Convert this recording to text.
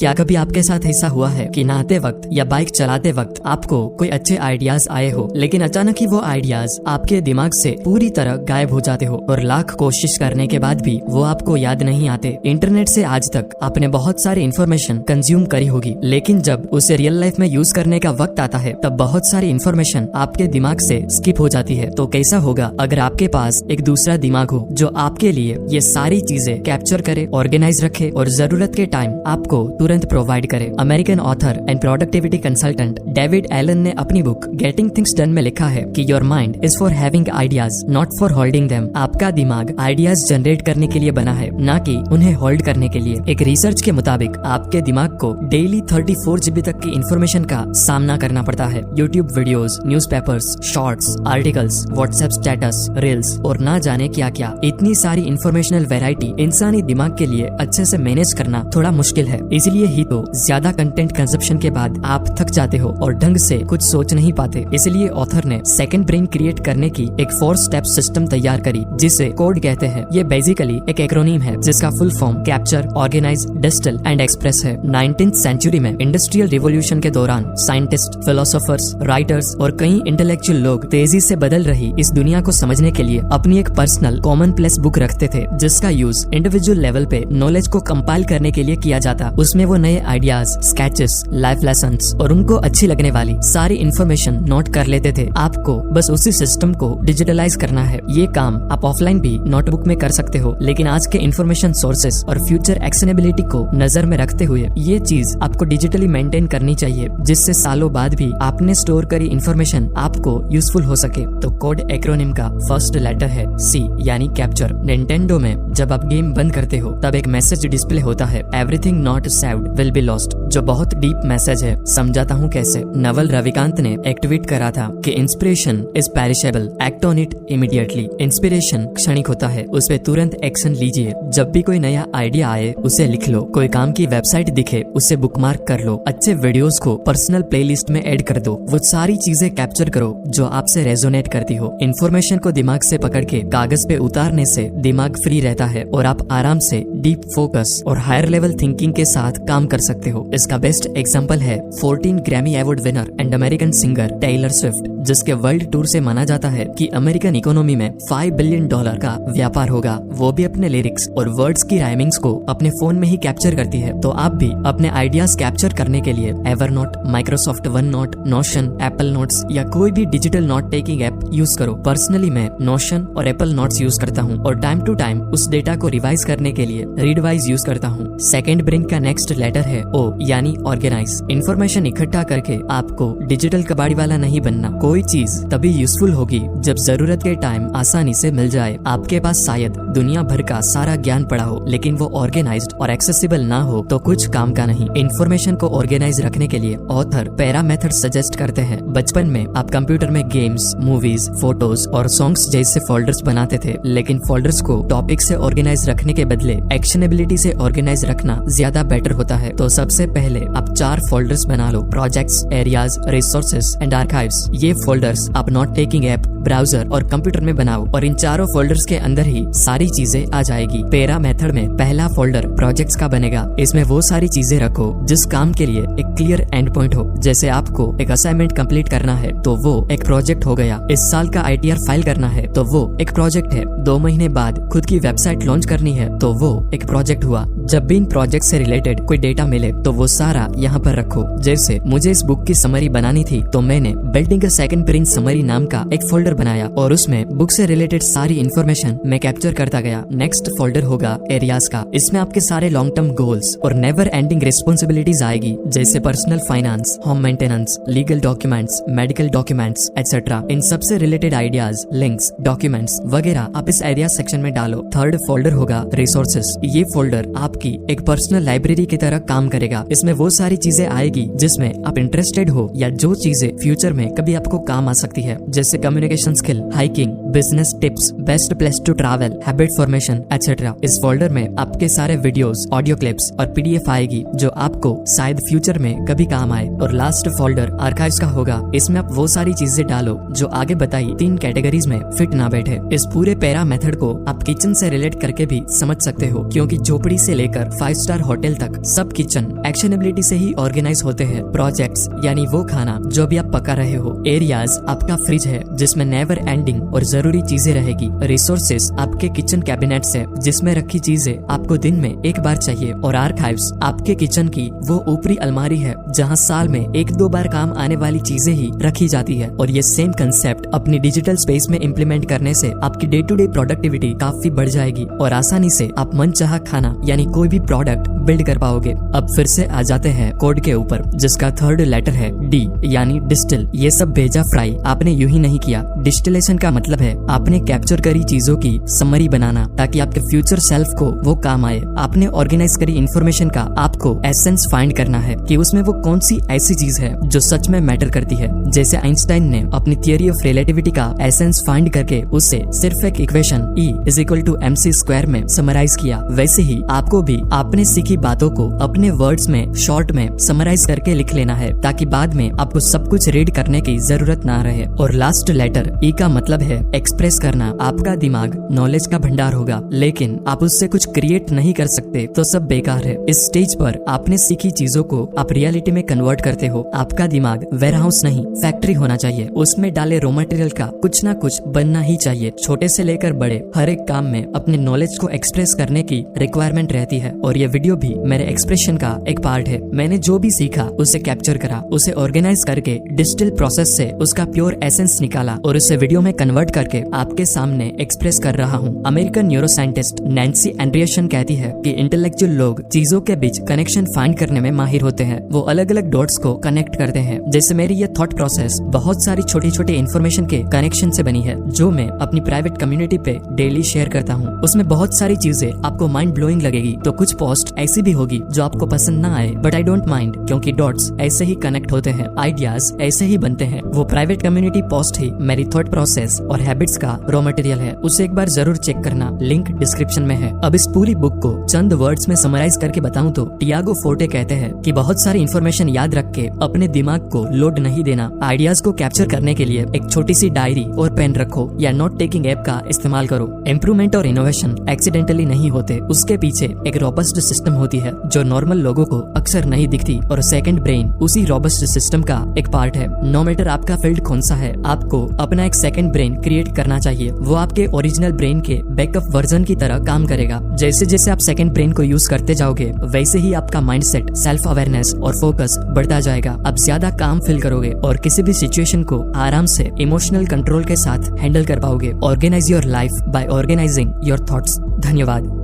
क्या कभी आपके साथ ऐसा हुआ है कि नहाते वक्त या बाइक चलाते वक्त आपको कोई अच्छे आइडियाज आए हो, लेकिन अचानक ही वो आइडियाज आपके दिमाग से पूरी तरह गायब हो जाते हो और लाख कोशिश करने के बाद भी वो आपको याद नहीं आते। इंटरनेट से आज तक आपने बहुत सारी इन्फॉर्मेशन कंज्यूम करी होगी, लेकिन जब उसे रियल लाइफ में यूज करने का वक्त आता है तब बहुत सारी इन्फॉर्मेशन आपके दिमाग से स्किप हो जाती है। तो कैसा होगा अगर आपके पास एक दूसरा दिमाग हो जो आपके लिए ये सारी चीजें कैप्चर करे, ऑर्गेनाइज रखे और जरूरत के टाइम आपको तुरंत प्रोवाइड करे। American author and productivity consultant David Allen ने अपनी बुक गेटिंग थिंग्स डन में लिखा है कि your mind is for having ideas not for holding them. आपका दिमाग आइडियाज जनरेट करने के लिए बना है, ना कि उन्हें होल्ड करने के लिए। एक रिसर्च के मुताबिक आपके दिमाग को डेली 34 GB तक की इंफॉर्मेशन का सामना करना पड़ता है। YouTube videos, newspapers, shorts, articles, WhatsApp status, reels और ना जाने क्या क्या। इतनी सारी इंफॉर्मेशनल वैरायटी इंसानी दिमाग के लिए अच्छे से मैनेज करना थोड़ा मुश्किल है। इसलिए ही तो ज्यादा कंटेंट कंजप्शन के बाद आप थक जाते हो और ढंग से कुछ सोच नहीं पाते। इसलिए ऑथर ने सेकंड ब्रेन क्रिएट करने की एक 4 स्टेप सिस्टम तैयार करी जिसे कोड कहते हैं। ये बेसिकली एक एक्रोनीम है जिसका full form capture, organise, distil and express है। 19th सेंचुरी में इंडस्ट्रियल रिवॉल्यूशन के दौरान साइंटिस्ट, फिलोसोफर्स, राइटर्स और कई इंटेलेक्चुअल लोग तेजी से बदल रही इस दुनिया को समझने के लिए अपनी एक पर्सनल कॉमन प्लेस बुक रखते थे, जिसका यूज इंडिविजुअल लेवल पे नॉलेज को कंपाइल करने के लिए किया जाता। उसमें वो नए आइडियाज, स्केचेस, लाइफ लेसन्स और उनको अच्छी लगने वाली सारी इन्फॉर्मेशन नोट कर लेते थे। आपको बस उसी सिस्टम को डिजिटलाइज करना है। ये काम आप ऑफलाइन भी नोटबुक में कर सकते हो, लेकिन आज के इन्फॉर्मेशन सोर्सेस और फ्यूचर एक्शनेबिलिटी को नजर में रखते हुए ये चीज आपको डिजिटली मेंटेन करनी चाहिए, जिससे सालों बाद भी आपने स्टोर करी इन्फॉर्मेशन आपको यूजफुल हो सके। तो कोड एक्रोनिम का फर्स्ट लेटर है C यानी कैप्चर। निंटेंडो में जब आप गेम बंद करते हो तब एक मैसेज डिस्प्ले होता है, everything not saved will be lost, जो बहुत डीप मैसेज है। समझाता हूँ कैसे। नवल रविकांत ने एक ट्वीट करा था कि inspiration is perishable, act on it immediately. Inspiration क्षणिक होता है, उस पे तुरंत एक्शन लीजिए। जब भी कोई नया आइडिया आए उसे लिख लो, कोई काम की वेबसाइट दिखे उसे बुकमार्क कर लो, अच्छे वीडियोस को पर्सनल प्लेलिस्ट में ऐड कर दो। वो सारी चीजें कैप्चर करो जो आपसे रेजोनेट करती हो। इन्फॉर्मेशन को दिमाग से पकड़ के कागज पे उतारने से दिमाग फ्री रहता है और आप आराम से डीप फोकस और हायर लेवल थिंकिंग के साथ काम कर सकते हो। इसका बेस्ट एग्जांपल है 14 Grammy award winner and American singer Taylor Swift, जिसके वर्ल्ड टूर से माना जाता है कि अमेरिकन इकोनॉमी में $5 बिलियन का व्यापार होगा। वो भी अपने लिरिक्स और वर्ड्स की राइमिंग्स को अपने फोन में ही कैप्चर करती है। तो आप भी अपने आइडियाज कैप्चर करने के लिए Evernote, Microsoft one note, notion, Apple notes या कोई भी digital note taking app use करो। पर्सनली मैं नोशन और एप्पल नोट्स यूज करता हूँ और टाइम टू टाइम उस डेटा को रिवाइज करने के लिए रीडवाइज यूज करता हूँ। सेकेंड ब्रेन का नेक्स्ट लेटर है O यानी ऑर्गेनाइज। इन्फॉर्मेशन इकट्ठा करके आपको डिजिटल कबाड़ी वाला नहीं बनना। कोई चीज तभी यूजफुल होगी जब जरूरत के टाइम आसानी से मिल जाए। आपके पास शायद दुनिया भर का सारा ज्ञान पड़ा हो, लेकिन वो ऑर्गेनाइज्ड और एक्सेसिबल ना हो तो कुछ काम का नहीं। इन्फॉर्मेशन को ऑर्गेनाइज रखने के लिए ऑथर पैरा मेथड सजेस्ट करते हैं। बचपन में आप कंप्यूटर में गेम्स, मूवीज, फोटोज और सॉन्ग्स जैसे फोल्डर्स बनाते थे, लेकिन फोल्डर्स को टॉपिक से ऑर्गेनाइज रखने के बदले एक्शनेबिलिटी से ऑर्गेनाइज रखना ज्यादा बेटर होता है। तो सबसे पहले आप 4 फोल्डर्स बना लो, projects, areas, resources and archives. ये फोल्डर्स आप नोट टेकिंग ऐप, ब्राउजर और कंप्यूटर में बनाओ और इन चारों फोल्डर्स के अंदर ही सारी चीजें आ जाएगी। पैरा मेथड में पहला फोल्डर प्रोजेक्ट्स का बनेगा। इसमें वो सारी चीजें रखो जिस काम के लिए एक क्लियर एंड पॉइंट हो। जैसे आपको एक असाइनमेंट कंप्लीट करना है तो वो एक प्रोजेक्ट हो गया। इस साल का ITR फाइल करना है तो वो एक प्रोजेक्ट है। 2 महीने बाद खुद की वेबसाइट लॉन्च करनी है तो वो एक प्रोजेक्ट हुआ। जब भी इन प्रोजेक्ट से रिलेटेड कोई डेटा मिले तो वो सारा यहाँ पर रखो। जैसे मुझे इस बुक की समरी बनानी थी तो मैंने building a second brain summary नाम का एक फोल्डर बनाया और उसमें बुक से रिलेटेड सारी इन्फॉर्मेशन मैं कैप्चर करता गया। नेक्स्ट फोल्डर होगा एरियाज का। इसमें आपके सारे लॉन्ग टर्म गोल्स और नेवर एंडिंग रिस्पॉन्सिबिलिटीज आएगी, जैसे personal finance, home maintenance, legal documents, medical documents etcetera. इन सब से रिलेटेड आइडियाज, लिंक्स, डॉक्यूमेंट्स वगैरह आप इस एरिया सेक्शन में डालो। थर्ड फोल्डर होगा रिसोर्सेज। ये फोल्डर आपकी एक पर्सनल लाइब्रेरी की तरह काम करेगा। इसमें वो सारी चीजें आएगी जिसमें आप इंटरेस्टेड हो या जो चीजें फ्यूचर में कभी आपको काम आ सकती है, जैसे communication communication skill, hiking, business tips, best place to travel, habit formation etcetera. इस फोल्डर में आपके सारे वीडियोस, ऑडियो क्लिप्स और पीडीएफ आएगी जो आपको शायद फ्यूचर में कभी काम आए। और लास्ट फोल्डर आर्काइव्स का होगा। इसमें आप वो सारी चीजें डालो जो आगे बताई 3 कैटेगरीज में फिट ना बैठे। इस पूरे पैरा मेथड को आप किचन से रिलेट करके भी समझ सकते हो, क्योंकि झोपड़ी से लेकर 5 स्टार होटल तक सब किचन एक्शनेबिलिटी से ही ऑर्गेनाइज होते हैं। प्रोजेक्ट्स यानी वो खाना जो भी आप पका रहे हो। एरियाज आपका फ्रिज है जिसमें नेवर एंडिंग और जरूरी चीजें रहेगी। रिसोर्सेज आपके किचन कैबिनेट्स है जिसमें रखी चीजें आपको दिन में एक बार चाहिए। और आर्काइव्स आपके किचन की वो ऊपरी अलमारी है जहाँ साल में 1-2 बार काम आने वाली चीजें ही रखी जाती है। और ये सेम कंसेप्ट अपनी डिजिटल स्पेस में इम्प्लीमेंट करने से आपकी डे टू डे प्रोडक्टिविटी काफी बढ़ जाएगी और आसानी से आप मनचाहा खाना यानी कोई भी प्रोडक्ट बिल्ड कर पाओगे। अब फिर से आ जाते हैं कोड के ऊपर, जिसका 3rd लेटर है डी यानी डिस्टिल। ये सब भेजा फ्राई आपने यूं ही नहीं किया। डिस्टिलेशन का मतलब है आपने कैप्चर करी चीजों की समरी बनाना ताकि आपके फ्यूचर सेल्फ को वो काम आए। आपने ऑर्गेनाइज करी इंफॉर्मेशन का आपको एसेंस फाइंड करना है कि उसमें वो कौन सी ऐसी चीज है जो सच में मैटर करती है। जैसे आइंस्टाइन ने अपनी थियरी ऑफ रिलेटिविटी का एसेंस फाइंड करके उसे सिर्फ एक इक्वेशन E=mc² में समराइज किया, वैसे ही आपको भी आपने सीखी बातों को अपने वर्ड्स में शॉर्ट में समराइज करके लिख लेना है ताकि बाद में आपको सब कुछ रीड करने की जरूरत ना रहे। और लास्ट लेटर ई का मतलब है एक्सप्रेस करना। आपका दिमाग नॉलेज का भंडार होगा, लेकिन आप उससे कुछ क्रिएट नहीं कर सकते तो सब बेकार है। इस स्टेज पर आपने सीखी चीजों को आप रियलिटी में कन्वर्ट करते हो। आपका दिमाग वेयरहाउस नहीं फैक्ट्री होना चाहिए। उसमें डाले रॉ मटेरियल का कुछ ना कुछ बनना ही चाहिए। छोटे से लेकर बड़े हर एक काम में अपने नॉलेज को एक्सप्रेस करने की रिक्वायरमेंट रहती है। और ये वीडियो भी मेरे एक्सप्रेशन का एक पार्ट है। मैंने जो भी सीखा उसे कैप्चर करा, उसे ऑर्गेनाइज करके डिजिटल प्रोसेस से उसका प्योर एसेंस निकाला और उसे वीडियो में कन्वर्ट करके आपके सामने एक्सप्रेस कर रहा हूँ। अमेरिकन न्यूरोसाइंटिस्ट नैन्सी एंड्रियसन कहती है कि इंटेलेक्चुअल लोग चीजों के बीच कनेक्शन फाइंड करने में माहिर होते हैं। वो अलग अलग डॉट्स को कनेक्ट करते हैं। जैसे मेरी ये थॉट प्रोसेस बहुत सारी छोटी छोटी इन्फॉर्मेशन के कनेक्शन से बनी है जो मैं अपनी प्राइवेट कम्युनिटी पे डेली शेयर करता हूँ। उसमें बहुत सारी चीजें आपको माइंड ब्लोइंग लगेगी, तो कुछ पोस्ट ऐसी भी होगी जो आपको पसंद ना आए, बट आई डोंट माइंड, क्योंकि डॉट्स ऐसे ही कनेक्ट होते हैं, आइडियाज ऐसे ही बनते हैं। वो प्राइवेट कम्युनिटी पोस्ट ही मेरी थॉट प्रोसेस और हैबिट्स का रॉ मटेरियल है। उसे एक बार जरूर चेक करना, लिंक डिस्क्रिप्शन में है। अब इस पूरी बुक को चंद वर्ड्स में समराइज करके बताऊं तो टियागो फोर्टे कहते हैं कि बहुत सारी इन्फॉर्मेशन याद रख के अपने दिमाग को लोड नहीं देना। आइडियाज को कैप्चर करने के लिए एक छोटी सी डायरी और पेन रखो या नोट टेकिंग ऐप का इस्तेमाल करो। इम्प्रूवमेंट और इनोवेशन एक्सीडेंटली नहीं होते, उसके पीछे एक रोबस्ट सिस्टम होती है जो नॉर्मल लोगों को अक्सर नहीं दिखती। और सेकंड ब्रेन उसी रोबस्ट सिस्टम का एक पार्ट है। नो मैटर आपका फील्ड कौन सा है, आपको अपना एक सेकंड ब्रेन क्रिएट करना चाहिए। वो आपके ओरिजिनल ब्रेन के बैकअप वर्जन की तरह काम करेगा। जैसे जैसे आप सेकंड ब्रेन को यूज करते जाओगे वैसे ही आपका माइंडसेट, सेल्फ अवेयरनेस और फोकस बढ़ता जाएगा। आप ज्यादा काम फील करोगे और किसी भी सिचुएशन को आराम से इमोशनल कंट्रोल के साथ हैंडल कर पाओगे। Organise your life by organising your thoughts. धन्यवाद।